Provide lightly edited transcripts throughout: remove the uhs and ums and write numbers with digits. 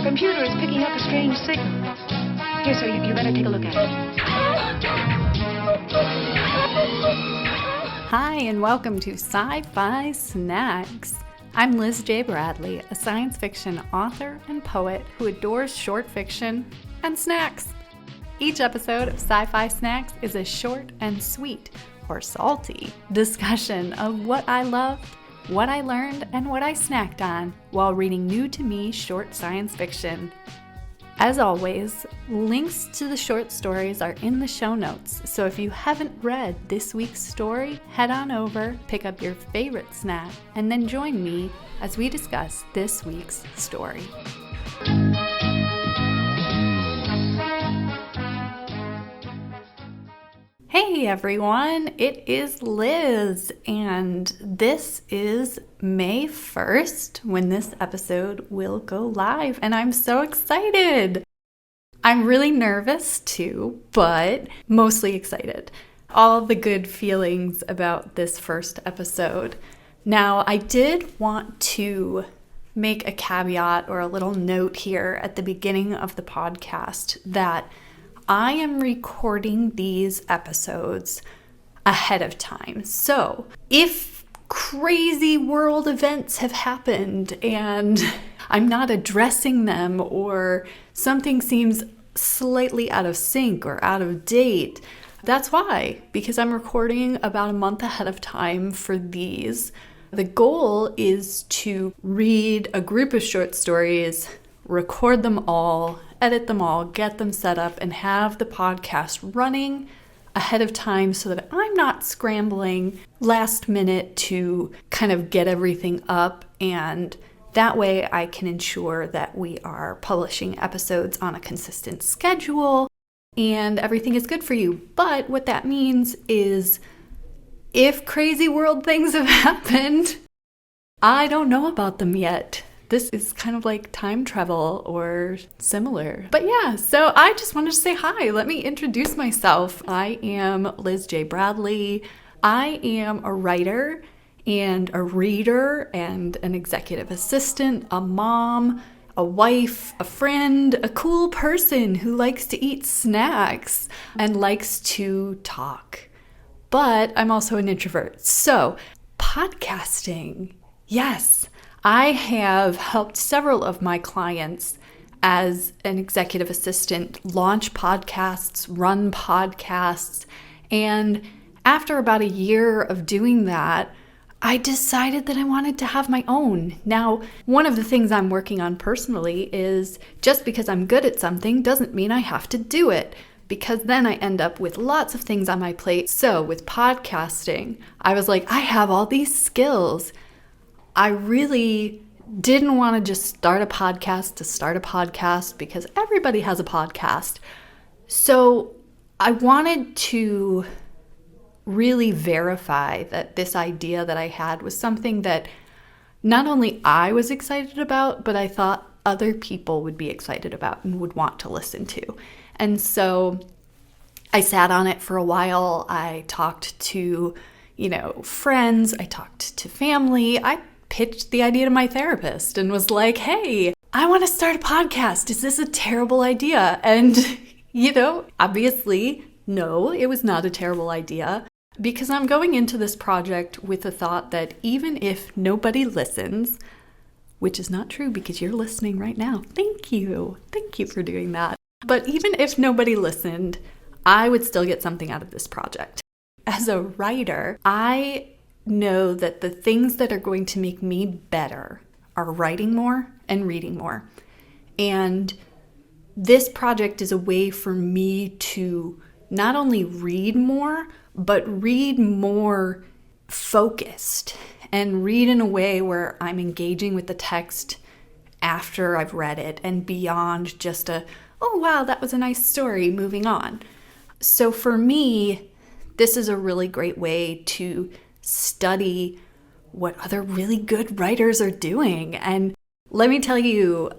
computer is picking up a strange signal. Here, sir, you better take a look at it. Hi, and welcome to Sci-Fi Snacks. I'm Liz J. Bradley, a science fiction author and poet who adores short fiction and snacks. Each episode of Sci-Fi Snacks is a short and sweet, or salty, discussion of what I loved, what I learned, and what I snacked on while reading new-to-me short science fiction. As always, links to the short stories are in the show notes, so if you haven't read this week's story, head on over, pick up your favorite snack, and then join me as we discuss this week's story. Hey everyone, it is Liz, and this is May 1st when this episode will go live, and I'm so excited! I'm really nervous too, but mostly excited. All the good feelings about this first episode. Now, I did want to make a caveat or a little note here at the beginning of the podcast that I am recording these episodes ahead of time. So if crazy world events have happened and I'm not addressing them, or something seems slightly out of sync or out of date, that's why, because I'm recording about a month ahead of time for these. The goal is to read a group of short stories, record them all, edit them all, get them set up, and have the podcast running ahead of time so that I'm not scrambling last minute to kind of get everything up, and that way I can ensure that we are publishing episodes on a consistent schedule and everything is good for you. But what that means is if crazy world things have happened, I don't know about them yet. This is kind of like time travel or similar. But yeah, so I just wanted to say hi. Let me introduce myself. I am Liz J. Bradley. I am a writer and a reader and an executive assistant, a mom, a wife, a friend, a cool person who likes to eat snacks and likes to talk. But I'm also an introvert. So podcasting, yes. I have helped several of my clients as an executive assistant launch podcasts, run podcasts, and after about a year of doing that, I decided that I wanted to have my own. Now, one of the things I'm working on personally is just because I'm good at something doesn't mean I have to do it, because then I end up with lots of things on my plate. So with podcasting, I was like, I have all these skills. I really didn't want to just start a podcast to start a podcast because everybody has a podcast. So I wanted to really verify that this idea that I had was something that not only I was excited about, but I thought other people would be excited about and would want to listen to. And so I sat on it for a while. I talked to, friends. I talked to family. I pitched the idea to my therapist and was like, hey, I want to start a podcast. Is this a terrible idea? And, obviously, no, it was not a terrible idea, because I'm going into this project with the thought that even if nobody listens, which is not true because you're listening right now. Thank you. Thank you for doing that. But even if nobody listened, I would still get something out of this project. As a writer, I know that the things that are going to make me better are writing more and reading more. And this project is a way for me to not only read more, but read more focused and read in a way where I'm engaging with the text after I've read it and beyond just oh wow, that was a nice story, moving on. So for me, this is a really great way to study what other really good writers are doing. And let me tell you,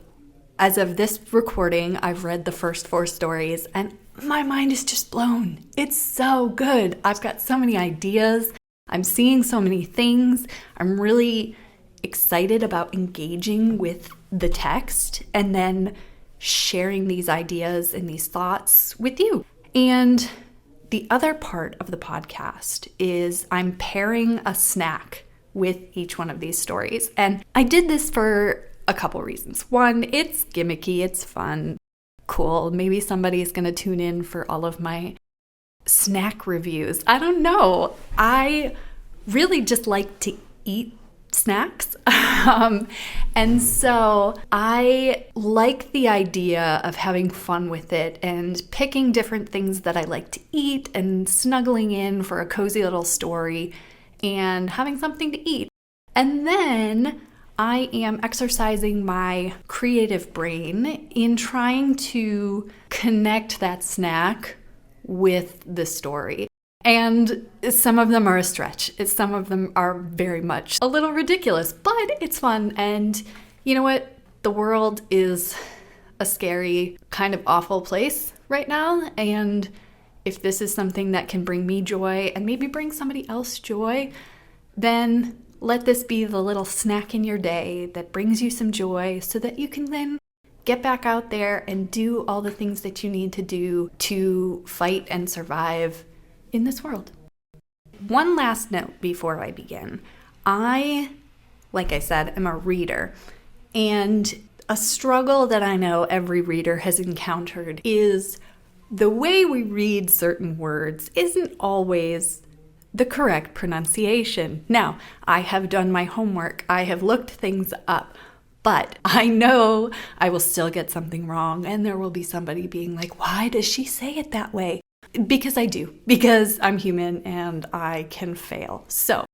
as of this recording, I've read the first 4 stories and my mind is just blown. It's so good. I've got so many ideas. I'm seeing so many things. I'm really excited about engaging with the text and then sharing these ideas and these thoughts with you. And the other part of the podcast is I'm pairing a snack with each one of these stories. And I did this for a couple reasons. One, it's gimmicky, it's fun, cool. Maybe somebody's going to tune in for all of my snack reviews. I don't know. I really just like to eat snacks. And so I like the idea of having fun with it and picking different things that I like to eat and snuggling in for a cozy little story and having something to eat. And then I am exercising my creative brain in trying to connect that snack with the story. And some of them are a stretch. Some of them are very much a little ridiculous, but it's fun. And you know what? The world is a scary, kind of awful place right now. And if this is something that can bring me joy and maybe bring somebody else joy, then let this be the little snack in your day that brings you some joy so that you can then get back out there and do all the things that you need to do to fight and survive in this world. One last note before I begin. I, like I said, am a reader, and a struggle that I know every reader has encountered is the way we read certain words isn't always the correct pronunciation. Now, I have done my homework. I have looked things up, but I know I will still get something wrong, and there will be somebody being like, why does she say it that way? Because I do, because I'm human and I can fail. So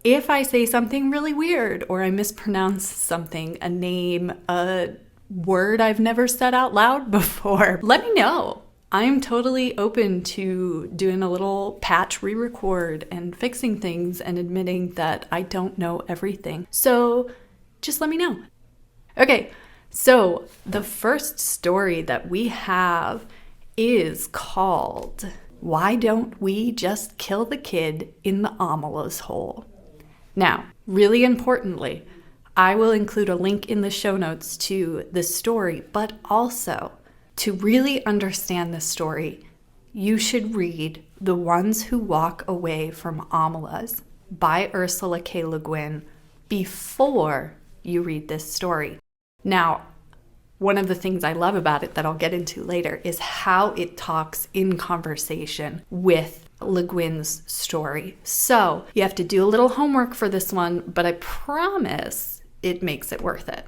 if I say something really weird or I mispronounce something, a name, a word I've never said out loud before, let me know. I'm totally open to doing a little patch re-record and fixing things and admitting that I don't know everything. So just let me know. Okay, so the first story that we have is called Why Don't We Just Kill the Kid in the Amala's Hole? Now, really importantly, I will include a link in the show notes to the story, but also to really understand this story, you should read The Ones Who Walk Away from Amalas by Ursula K. Le Guin before you read this story. Now, one of the things I love about it that I'll get into later is how it talks in conversation with Le Guin's story. So you have to do a little homework for this one, but I promise it makes it worth it.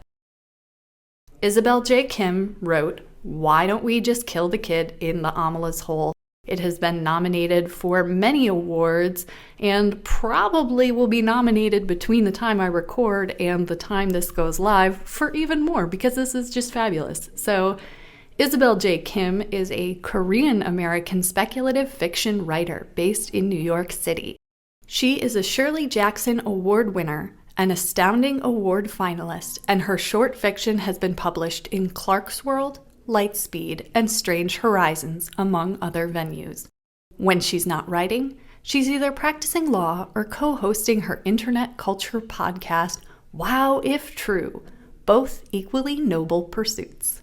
Isabel J. Kim wrote, Why Don't We Just Kill the Kid in the Amala's Hole? It has been nominated for many awards and probably will be nominated between the time I record and the time this goes live for even more because this is just fabulous. So Isabel J. Kim is a Korean-American speculative fiction writer based in New York City. She is a Shirley Jackson Award winner, an Astounding Award finalist, and her short fiction has been published in Clarkesworld, Lightspeed, and Strange Horizons, among other venues. When she's not writing, she's either practicing law or co-hosting her internet culture podcast, Wow If True, both equally noble pursuits.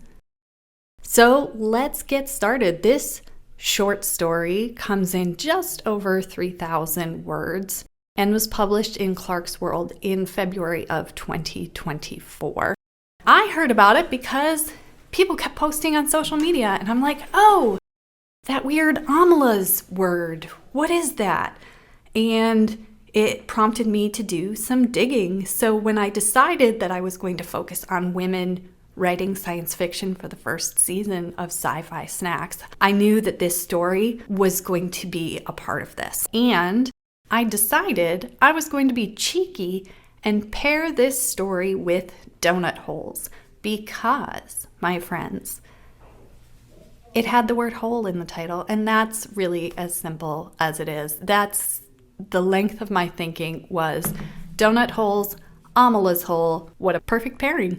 So let's get started. This short story comes in just over 3,000 words and was published in Clarkesworld in February of 2024. I heard about it because people kept posting on social media, and I'm like, oh, that weird Amalas word, what is that? And it prompted me to do some digging. So when I decided that I was going to focus on women writing science fiction for the first season of Sci-Fi Snacks, I knew that this story was going to be a part of this. And I decided I was going to be cheeky and pair this story with donut holes because, my friends, it had the word hole in the title, and that's really as simple as it is. That's the length of my thinking was donut holes, Amala's hole, what a perfect pairing.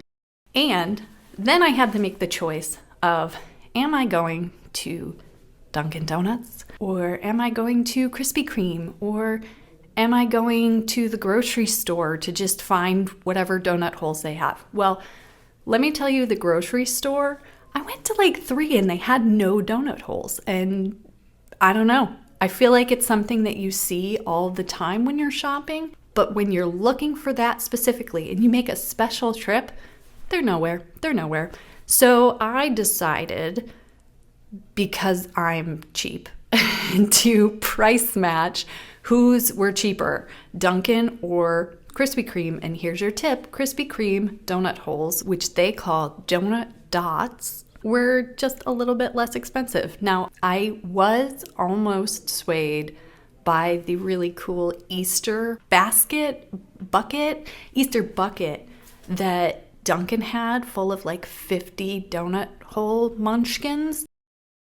And then I had to make the choice of, am I going to Dunkin' Donuts? Or am I going to Krispy Kreme? Or am I going to the grocery store to just find whatever donut holes they have? Well, Let me tell you, the grocery store, I went to like 3 and they had no donut holes. And I don't know. I feel like it's something that you see all the time when you're shopping. But when you're looking for that specifically and you make a special trip, they're nowhere. They're nowhere. So I decided, because I'm cheap, to price match whose were cheaper, Dunkin' or Krispy Kreme. And here's your tip: Krispy Kreme donut holes, which they call donut dots, were just a little bit less expensive. Now, I was almost swayed by the really cool Easter bucket that Dunkin' had, full of like 50 donut hole munchkins.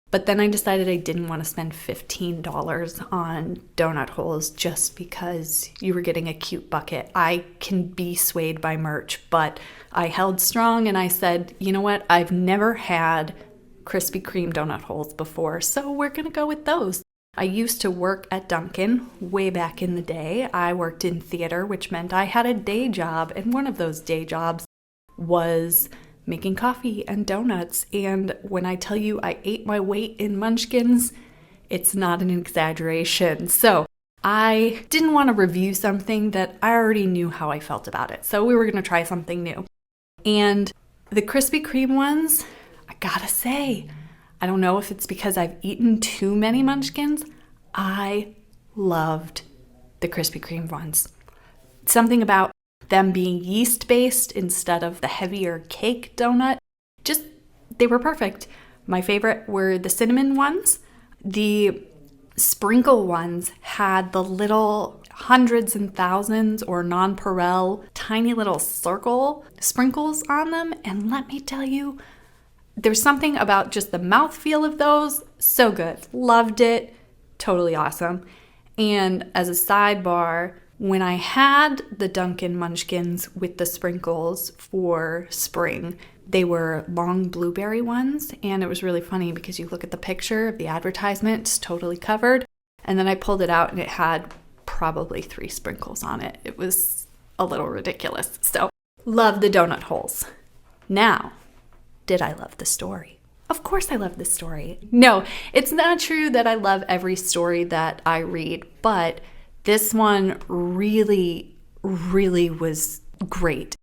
But then I decided I didn't want to spend $15 on donut holes just because you were getting a cute bucket. I can be swayed by merch, but I held strong and I said, you know what? I've never had Krispy Kreme donut holes before, so we're going to go with those. I used to work at Dunkin' way back in the day. I worked in theater, which meant I had a day job, and one of those day jobs was making coffee and donuts. And when I tell you I ate my weight in munchkins, it's not an exaggeration. So I didn't want to review something that I already knew how I felt about it. So we were going to try something new. And the Krispy Kreme ones, I gotta say, I don't know if it's because I've eaten too many munchkins, I loved the Krispy Kreme ones. Something about them being yeast-based instead of the heavier cake donut, just, they were perfect. My favorite were the cinnamon ones. The sprinkle ones had the little hundreds and thousands or nonpareil tiny little circle sprinkles on them. And let me tell you, there's something about just the mouthfeel of those. So good. Loved it. Totally awesome. And as a sidebar, when I had the Dunkin' Munchkins with the sprinkles for spring, they were long blueberry ones, and it was really funny because you look at the picture of the advertisement, it's totally covered, and then I pulled it out and it had probably 3 sprinkles on it. It was a little ridiculous. So, love the donut holes. Now, did I love the story? Of course I love the story. No, it's not true that I love every story that I read, but this one really, really was great.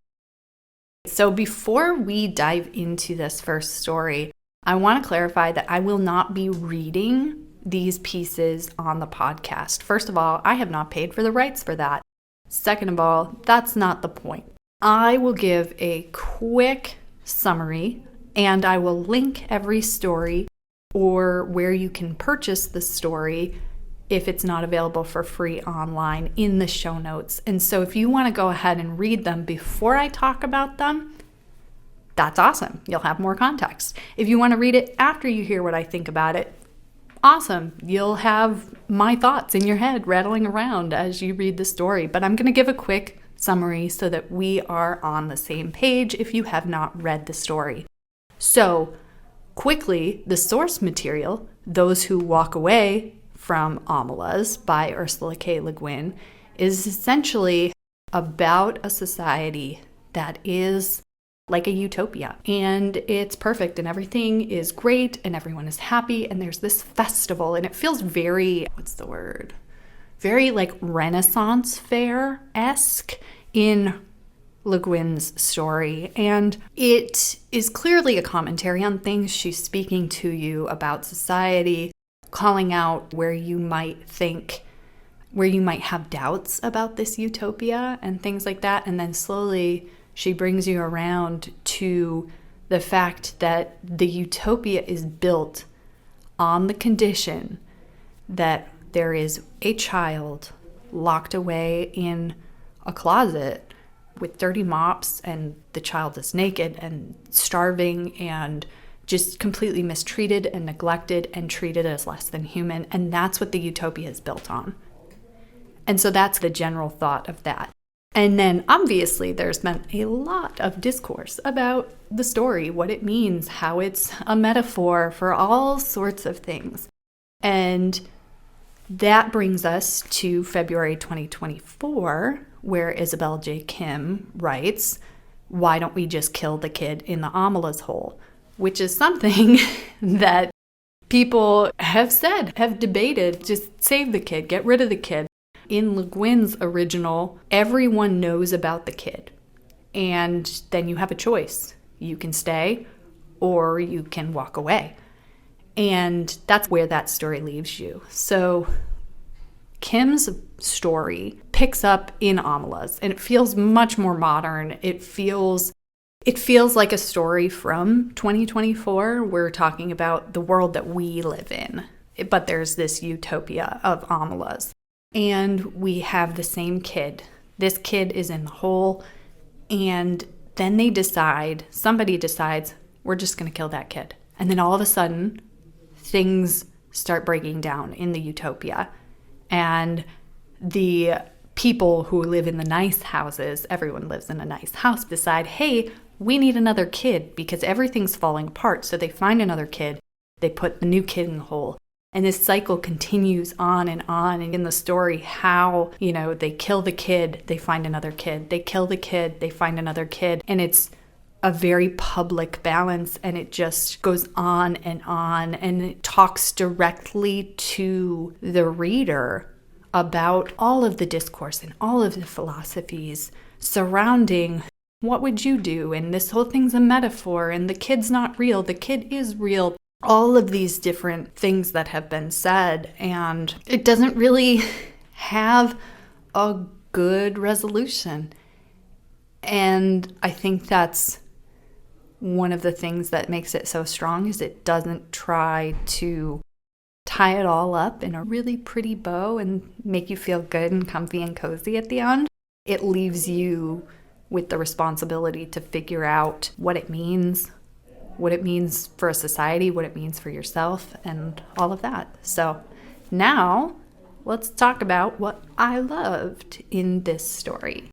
So before we dive into this first story, I want to clarify that I will not be reading these pieces on the podcast. First of all, I have not paid for the rights for that. Second of all, that's not the point. I will give a quick summary and I will link every story or where you can purchase the story if it's not available for free online in the show notes. And so if you want to go ahead and read them before I talk about them, that's awesome. You'll have more context. If you want to read it after you hear what I think about it, awesome. You'll have my thoughts in your head rattling around as you read the story. But I'm going to give a quick summary so that we are on the same page if you have not read the story. So quickly, the source material, Those Who Walk Away from Amalas by Ursula K. Le Guin, is essentially about a society that is like a utopia. And it's perfect and everything is great and everyone is happy and there's this festival and it feels very, very like Renaissance fair-esque in Le Guin's story. And it is clearly a commentary on things. She's speaking to you about society, calling out where you might have doubts about this utopia and things like that. And then slowly she brings you around to the fact that the utopia is built on the condition that there is a child locked away in a closet with dirty mops, and the child is naked and starving and just completely mistreated and neglected and treated as less than human. And that's what the utopia is built on. And so that's the general thought of that. And then obviously there's been a lot of discourse about the story, what it means, how it's a metaphor for all sorts of things. And that brings us to February 2024, where Isabel J. Kim writes, why don't we just kill the kid in the Amala's hole? Which is something that people have said, have debated, just save the kid, get rid of the kid. In Le Guin's original, everyone knows about the kid. And then you have a choice. You can stay or you can walk away. And that's where that story leaves you. So Kim's story picks up in Amala's, and it feels much more modern. It feels like a story from 2024. We're talking about the world that we live in, but there's this utopia of Amala's. And we have the same kid. This kid is in the hole, and then somebody decides, we're just going to kill that kid. And then all of a sudden, things start breaking down in the utopia. And the people who live in the nice houses, everyone lives in a nice house, decide, hey, we need another kid because everything's falling apart. So they find another kid, they put the new kid in the hole. And this cycle continues on. And in the story, how, they kill the kid, they find another kid. They kill the kid, they find another kid. And it's a very public balance, and it just goes on, and it talks directly to the reader about all of the discourse and all of the philosophies surrounding what would you do, and this whole thing's a metaphor, and the kid's not real, the kid is real. All of these different things that have been said, and it doesn't really have a good resolution. And I think that's one of the things that makes it so strong, is it doesn't try to tie it all up in a really pretty bow and make you feel good and comfy and cozy at the end. It leaves you with the responsibility to figure out what it means for a society, what it means for yourself, and all of that. So now let's talk about what I loved in this story.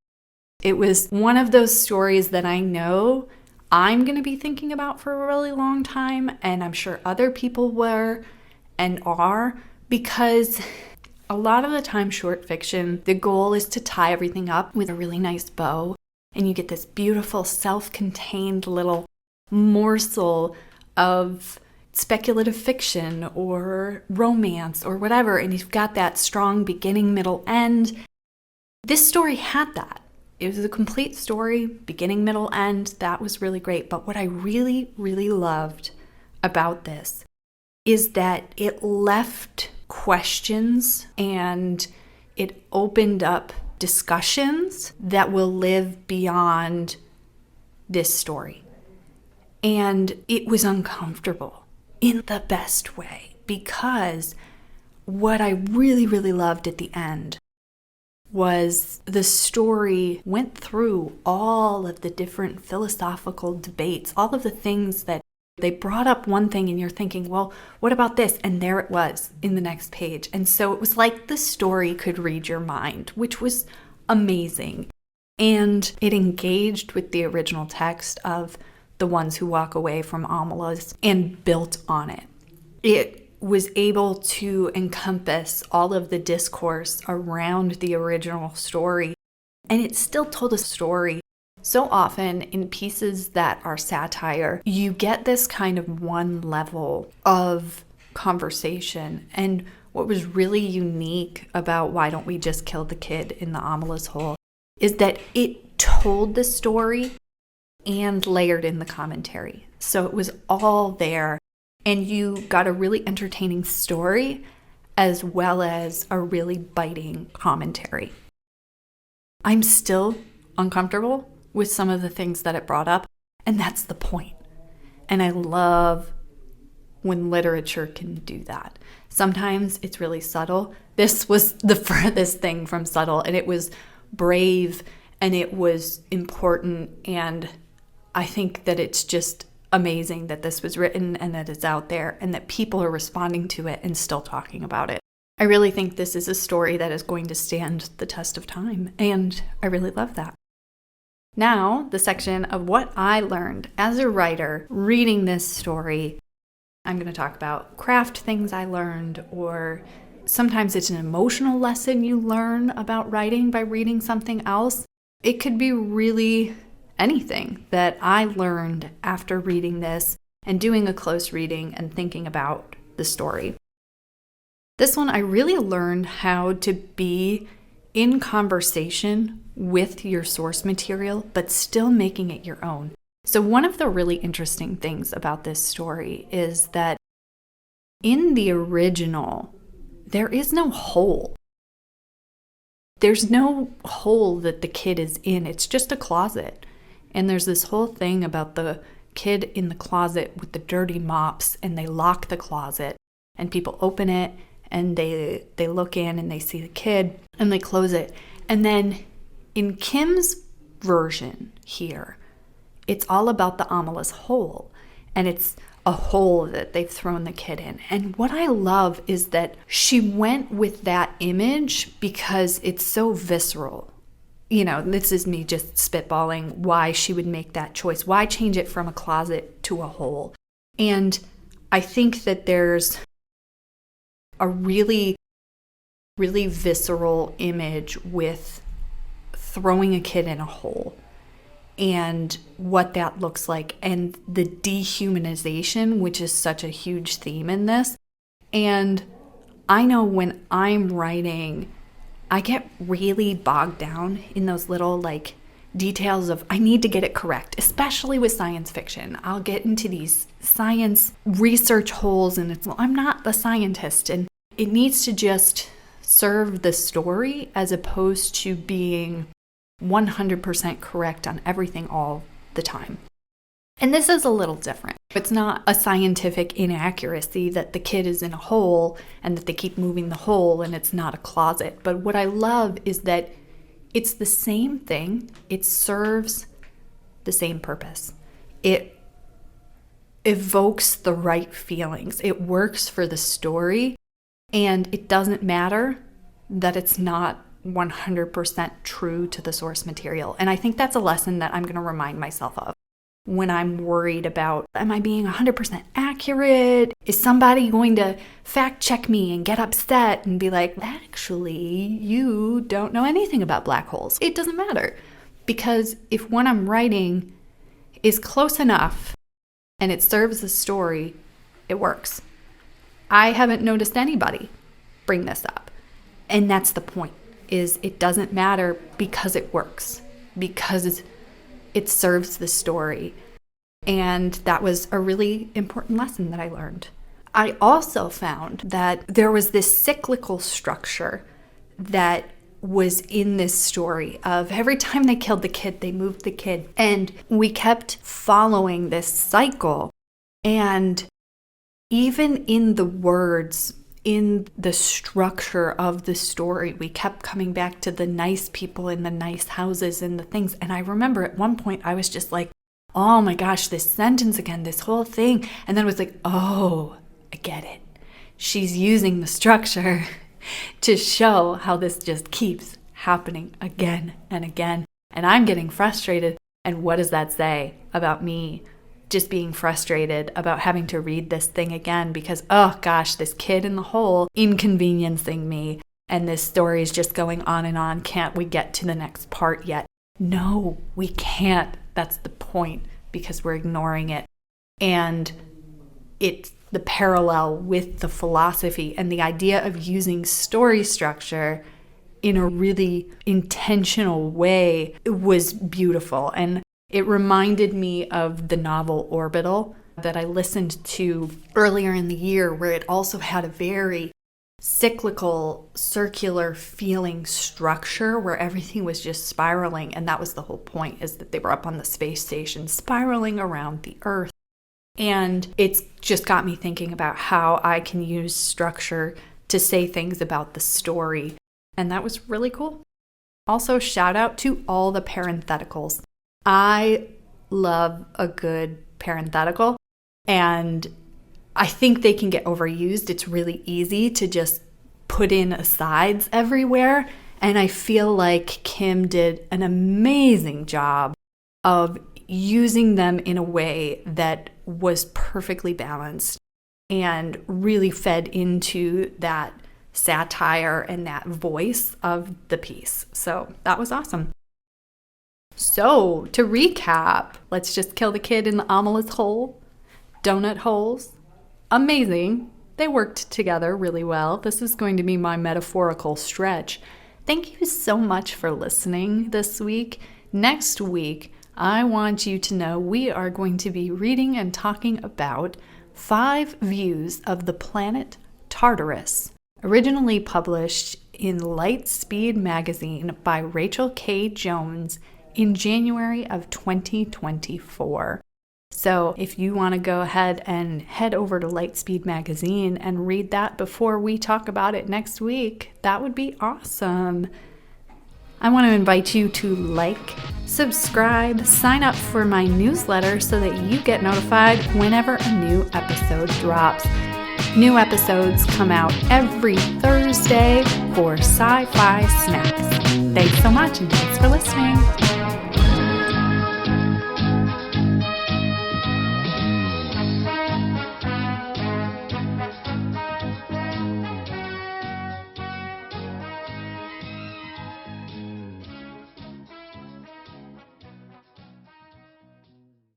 It was one of those stories that I know I'm going to be thinking about for a really long time, and I'm sure other people were and are, because a lot of the time short fiction, the goal is to tie everything up with a really nice bow, and you get this beautiful self-contained little morsel of speculative fiction or romance or whatever, and you've got that strong beginning, middle, end. This story had that. It was a complete story, beginning, middle, end. That was really great. But what I really, really loved about this is that it left questions and it opened up discussions that will live beyond this story. And it was uncomfortable in the best way, because what I really, really loved at the end was the story went through all of the different philosophical debates, all of the things that they brought up one thing and you're thinking, well, what about this? And there it was in the next page. And so it was like the story could read your mind, which was amazing. And it engaged with the original text of The Ones Who Walk Away from Amala's and built on it. It was able to encompass all of the discourse around the original story, and it still told a story. So often in pieces that are satire, you get this kind of one level of conversation, and what was really unique about Why Don't We Just Kill the Kid in the Amala's Hole is that it told the story and layered in the commentary. So it was all there. And you got a really entertaining story as well as a really biting commentary. I'm still uncomfortable with some of the things that it brought up, and that's the point. And I love when literature can do that. Sometimes it's really subtle. This was the furthest thing from subtle, and it was brave, and it was important, and I think that it's just amazing that this was written and that it's out there and that people are responding to it and still talking about it. I really think this is a story that is going to stand the test of time, and I really love that. Now, the section of what I learned as a writer reading this story. I'm going to talk about craft things I learned, or sometimes it's an emotional lesson you learn about writing by reading something else. It could be really anything that I learned after reading this and doing a close reading and thinking about the story. This one, I really learned how to be in conversation with your source material, but still making it your own. So one of the really interesting things about this story is that in the original, there is no hole. There's no hole that the kid is in. It's just a closet. And there's this whole thing about the kid in the closet with the dirty mops, and they lock the closet, and people open it, and they look in and they see the kid and they close it. And then in Kim's version here, it's all about the ominous hole. And it's a hole that they've thrown the kid in. And what I love is that she went with that image because it's so visceral. You know, this is me just spitballing why she would make that choice. Why change it from a closet to a hole? And I think that there's a really, really visceral image with throwing a kid in a hole and what that looks like, and the dehumanization, which is such a huge theme in this. And I know when I'm writing, I get really bogged down in those little details of I need to get it correct, especially with science fiction. I'll get into these science research holes and I'm not the scientist, and it needs to just serve the story as opposed to being 100% correct on everything all the time. And this is a little different. It's not a scientific inaccuracy that the kid is in a hole and that they keep moving the hole and it's not a closet. But what I love is that it's the same thing. It serves the same purpose. It evokes the right feelings. It works for the story. And it doesn't matter that it's not 100% true to the source material. And I think that's a lesson that I'm going to remind myself of when I'm worried about, am I being 100% accurate? Is somebody going to fact check me and get upset and be like, actually, you don't know anything about black holes? It doesn't matter, because if what I'm writing is close enough and it serves the story, it works. I haven't noticed anybody bring this up. And that's the point, is it doesn't matter because it works, because it serves the story. And that was a really important lesson that I learned. I also found that there was this cyclical structure that was in this story of every time they killed the kid, they moved the kid. And we kept following this cycle. And even in the words, in the structure of the story, we kept coming back to the nice people in the nice houses and the things. And I remember at one point I was just like, oh my gosh, this sentence again, this whole thing. And then it was like, oh, I get it. She's using the structure to show how this just keeps happening again and again. And I'm getting frustrated. And what does that say about me? Just being frustrated about having to read this thing again because, oh gosh, this kid in the hole inconveniencing me, and this story is just going on and on. Can't we get to the next part yet? No, we can't. That's the point, because we're ignoring it. And it's the parallel with the philosophy and the idea of using story structure in a really intentional way was beautiful. And it reminded me of the novel Orbital that I listened to earlier in the year, where it also had a very cyclical, circular feeling structure where everything was just spiraling. And that was the whole point, is that they were up on the space station spiraling around the Earth. And it's just got me thinking about how I can use structure to say things about the story. And that was really cool. Also, shout out to all the parentheticals. I love a good parenthetical, and I think they can get overused. It's really easy to just put in asides everywhere, and I feel like Kim did an amazing job of using them in a way that was perfectly balanced and really fed into that satire and that voice of the piece. So that was awesome. So, to recap, let's just kill the kid in the omelette hole. Donut holes. Amazing. They worked together really well. This is going to be my metaphorical stretch. Thank you so much for listening this week. Next week, I want you to know we are going to be reading and talking about 5 views of the planet Tartarus, originally published in Lightspeed magazine by Rachel K. Jones in January of 2024. So if you want to go ahead and head over to Lightspeed magazine and read that before we talk about it next week, that would be awesome. I want to invite you to like, subscribe, sign up for my newsletter so that you get notified whenever a new episode drops. New episodes come out every Thursday for Sci-Fi Snacks. Thanks so much and thanks for listening.